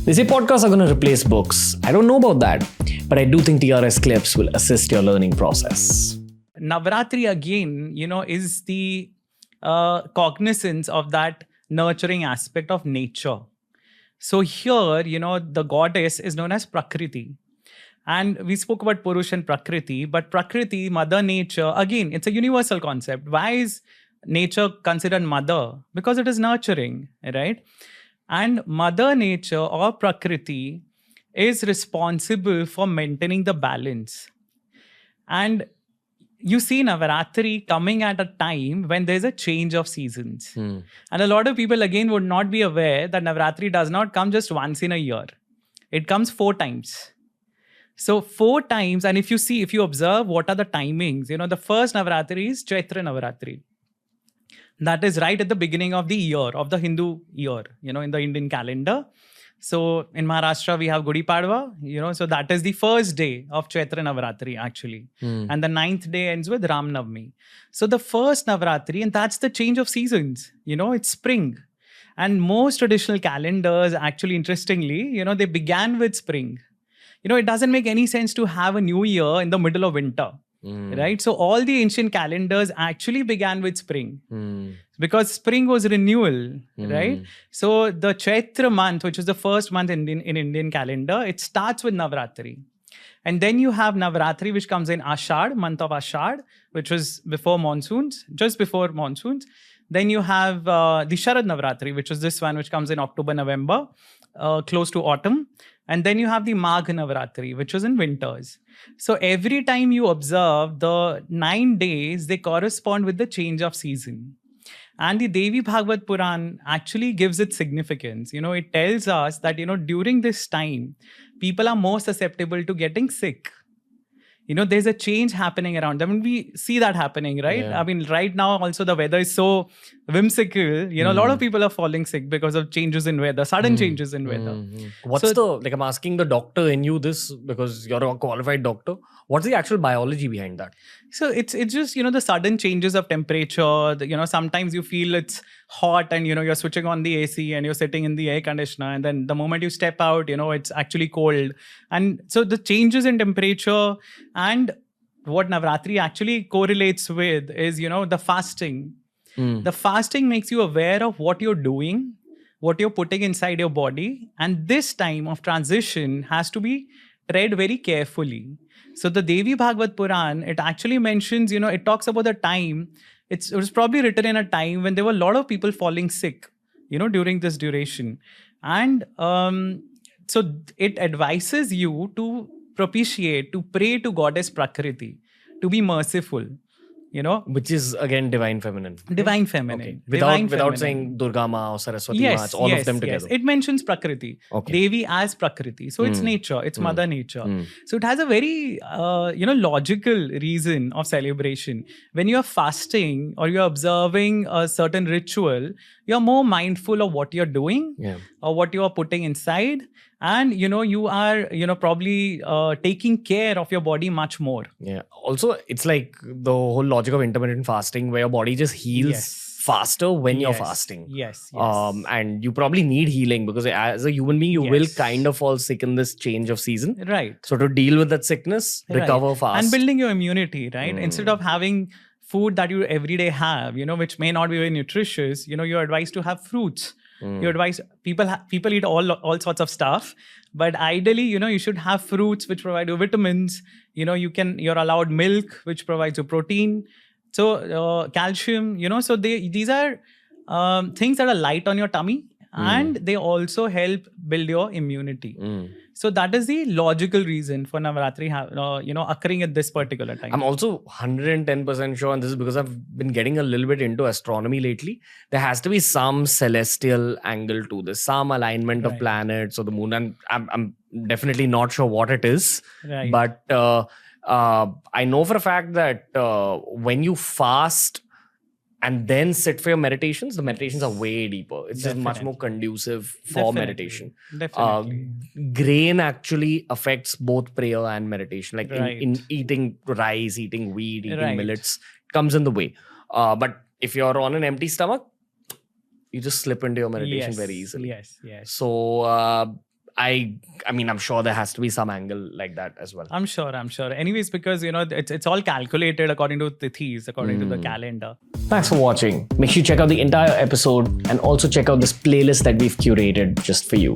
They say podcasts are going to replace books. I don't know about that, but I do think TRS Clips will assist your learning process. Navratri again, is the cognizance of that nurturing aspect of nature. So here, the goddess is known as Prakriti. And we spoke about Purush and Prakriti, but Prakriti, Mother Nature, again, it's a universal concept. Why is nature considered mother? Because it is nurturing, right? And Mother Nature or Prakriti is responsible for maintaining the balance. And you see Navratri coming at a time when there's a change of seasons. And a lot of people again would not be aware that Navratri does not come just once in a year. It comes 4 times. So 4 times, and if you observe what are the timings, the first Navratri is Chaitra Navratri. That is right at the beginning of the year, of the Hindu year, in the Indian calendar. So in Maharashtra, we have Gudi Padwa, so that is the first day of Chaitra Navratri actually. And the 9th day ends with Ram Navami. So the first Navratri, and that's the change of seasons, it's spring. And most traditional calendars actually, interestingly, they began with spring. It doesn't make any sense to have a new year in the middle of winter. Right? So all the ancient calendars actually began with spring because spring was renewal, right? So the Chaitra month, which is the first month in Indian calendar, it starts with Navratri. And then you have Navratri, which comes in Ashad, month of Ashad, which was before monsoons, just before monsoons. Then you have the Sharad Navratri, which is this one, which comes in October, November, close to autumn. And then you have the Magh Navratri, which was in winters. So every time you observe the 9 days, they correspond with the change of season. And the Devi Bhagavad Puran actually gives it significance. It tells us that, during this time, people are more susceptible to getting sick. There's a change happening around them. And we see that happening, right? Yeah. I mean, right now also the weather is so whimsical. A lot of people are falling sick because of changes in weather, sudden changes in weather. I'm asking the doctor in you this because you're a qualified doctor. What's the actual biology behind that? So it's just, the sudden changes of temperature. Sometimes you feel it's hot and, you're switching on the AC and you're sitting in the air conditioner. And then the moment you step out, it's actually cold. And so the changes in temperature and what Navratri actually correlates with is, the fasting. The fasting makes you aware of what you're doing, what you're putting inside your body. And this time of transition has to be tread very carefully. So the Devi Bhagavad Puran, it actually mentions, it talks about the time. It was probably written in a time when there were a lot of people falling sick, during this duration. And so it advises you to propitiate, to pray to Goddess Prakriti, to be merciful. Which is again divine feminine. Divine feminine. Okay. Divine Without feminine. saying Durga Ma or Saraswati Ma, it's all of them together. Yes. It mentions Prakriti. Okay. Devi as Prakriti. So it's nature. It's Mother Nature. So it has a very, logical reason of celebration. When you're fasting or you're observing a certain ritual, you're more mindful of what you're doing or what you're putting inside. And, you are, probably taking care of your body much more. Yeah. Also, it's like the whole logic of intermittent fasting where your body just heals faster when you're fasting. Yes. And you probably need healing because as a human being, you will kind of fall sick in this change of season. Right. So to deal with that sickness, recover fast. And building your immunity, right? Instead of having food that you every day have, which may not be very nutritious, you're advised to have fruits. You advise people eat all sorts of stuff, but ideally, you should have fruits which provide you vitamins. You're allowed milk which provides you protein. So calcium. So these are things that are light on your tummy, and they also help build your immunity. So that is the logical reason for Navratri, occurring at this particular time. I'm also 110% sure, and this is because I've been getting a little bit into astronomy lately. There has to be some celestial angle to this, some alignment of planets or the moon, and I'm definitely not sure what it is. Right. But I know for a fact that when you fast and then sit for your meditations, the meditations are way deeper. It's just much more conducive for meditation. Definitely. Grain actually affects both prayer and meditation. Like in eating rice, eating wheat, eating millets, comes in the way. But if you're on an empty stomach, you just slip into your meditation very easily. Yes. So I mean, I'm sure there has to be some angle like that as well. I'm sure. Anyways, because it's all calculated according to tithis, according to the calendar. Thanks for watching. Make sure you check out the entire episode and also check out this playlist that we've curated just for you.